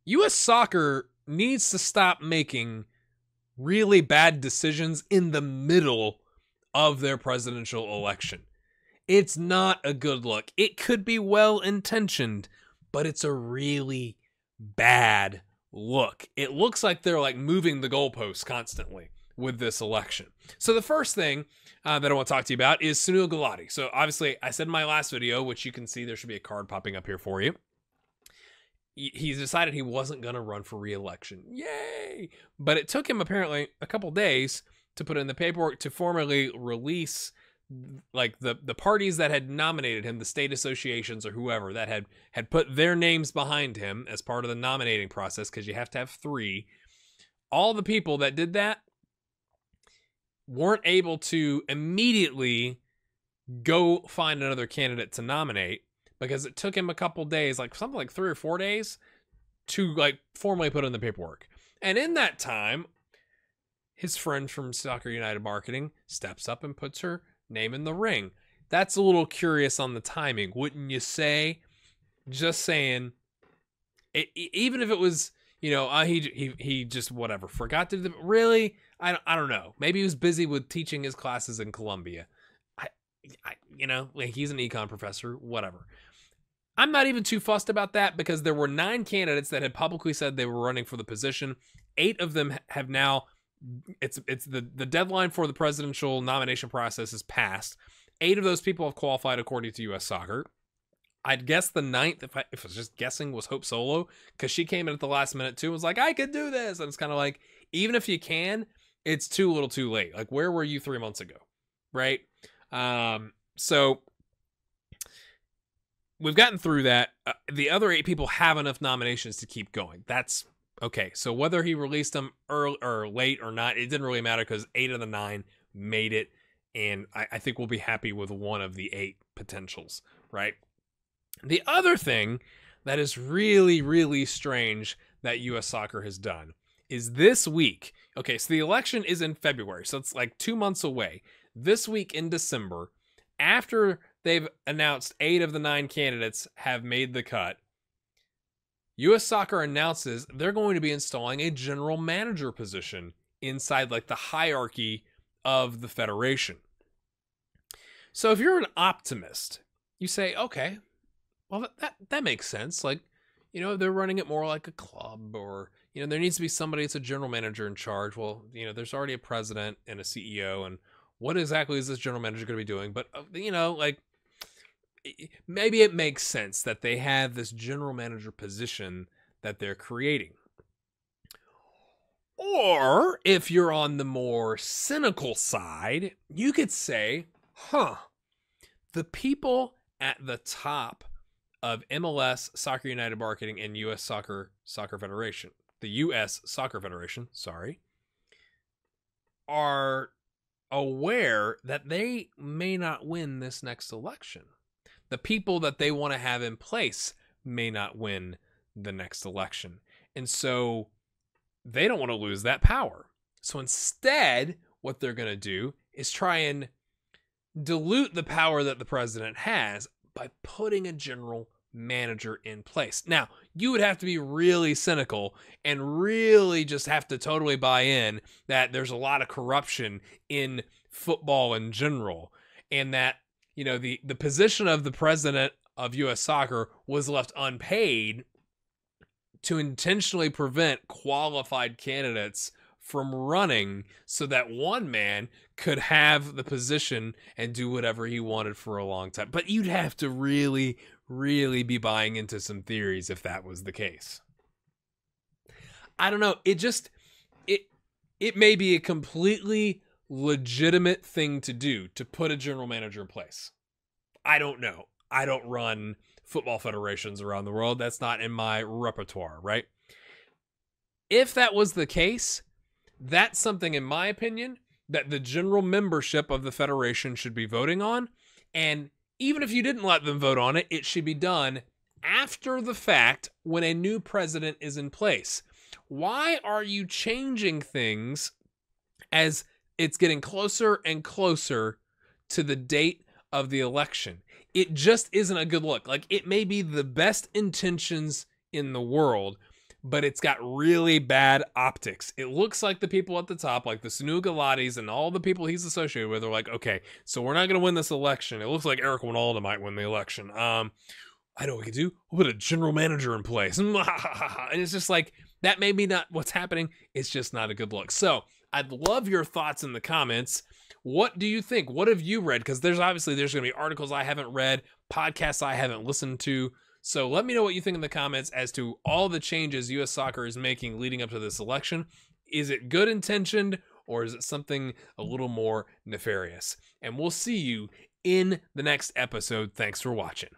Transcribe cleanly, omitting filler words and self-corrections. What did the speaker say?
U.S. soccer needs to stop making really bad decisions in the middle of their presidential election. It's not a good look. It could be well intentioned, but it's a really bad look. It looks like they're like moving the goalposts constantly with this election. So the first thing that I want to talk to you about is Sunil Gulati. So obviously I said in my last video, which you can see, there should be a card popping up here for you. He's decided he wasn't going to run for re-election. Yay! But it took him apparently a couple days to put in the paperwork to formally release like the parties that had nominated him, the state associations or whoever that had put their names behind him as part of the nominating process, because you have to have 3. All the people that did that weren't able to immediately go find another candidate to nominate, because it took him a couple days, like something like 3 or 4 days, to like formally put in the paperwork. And in that time, his friend from Soccer United Marketing steps up and puts her name in the ring. That's a little curious on the timing, wouldn't you say? Just saying. Even if it was, he just whatever forgot to really. I don't know. Maybe he was busy with teaching his classes in Columbia. Like he's an econ professor. Whatever. I'm not even too fussed about that, because there were 9 candidates that had publicly said they were running for the position. 8 of them have now. It's the deadline for the presidential nomination process is passed. 8 of those people have qualified according to U.S. Soccer. I'd guess the 9th, if I was just guessing, was Hope Solo, because she came in at the last minute too and was like, I could do this. And it's kind of like, even if you can, it's too little too late. Like, where were you 3 months ago? Right? So we've gotten through that. The other 8 people have enough nominations to keep going. That's okay. So whether he released them early or late or not, it didn't really matter, because 8 of the 9 made it. And I think we'll be happy with one of the 8 potentials, right? The other thing that is really, really strange that U.S. Soccer has done is this week. Okay, so the election is in February, so it's like 2 months away. This week in December, after they've announced 8 of the 9 candidates have made the cut, U.S. Soccer announces they're going to be installing a general manager position inside like the hierarchy of the federation. So if you're an optimist, you say, okay, well, that makes sense. Like, they're running it more like a club, or, there needs to be somebody that's a general manager in charge. Well, there's already a president and a CEO, and what exactly is this general manager going to be doing? But, like, maybe it makes sense that they have this general manager position that they're creating. Or if you're on the more cynical side, you could say, the people at the top of MLS, Soccer United Marketing, and U.S. Soccer Federation, the U.S. Soccer Federation, are aware that they may not win this next election. The people that they want to have in place may not win the next election. And so they don't want to lose that power. So instead, what they're going to do is try and dilute the power that the president has by putting a general manager in place. Now, you would have to be really cynical and really just have to totally buy in that there's a lot of corruption in football in general, and that, the position of the president of U.S. Soccer was left unpaid to intentionally prevent qualified candidates from running so that one man could have the position and do whatever he wanted for a long time. But you'd have to really, really be buying into some theories if that was the case. I don't know. It may be a completely legitimate thing to do to put a general manager in place. I don't know. I don't run football federations around the world. That's not in my repertoire, right? If that was the case, that's something, in my opinion, that the general membership of the federation should be voting on. And even if you didn't let them vote on it, it should be done after the fact when a new president is in place. Why are you changing things as it's getting closer and closer to the date of the election? It just isn't a good look. Like, it may be the best intentions in the world, but it's got really bad optics. It looks like the people at the top, like the Snugalottis and all the people he's associated with, are like, okay, so we're not going to win this election. It looks like Eric Winalda might win the election. I know what we could do. We'll put a general manager in place. And it's just like, that may be not what's happening. It's just not a good look. So I'd love your thoughts in the comments. What do you think? What have you read? Because there's going to be articles I haven't read, podcasts I haven't listened to. So let me know what you think in the comments as to all the changes U.S. soccer is making leading up to this election. Is it good intentioned, or is it something a little more nefarious? And we'll see you in the next episode. Thanks for watching.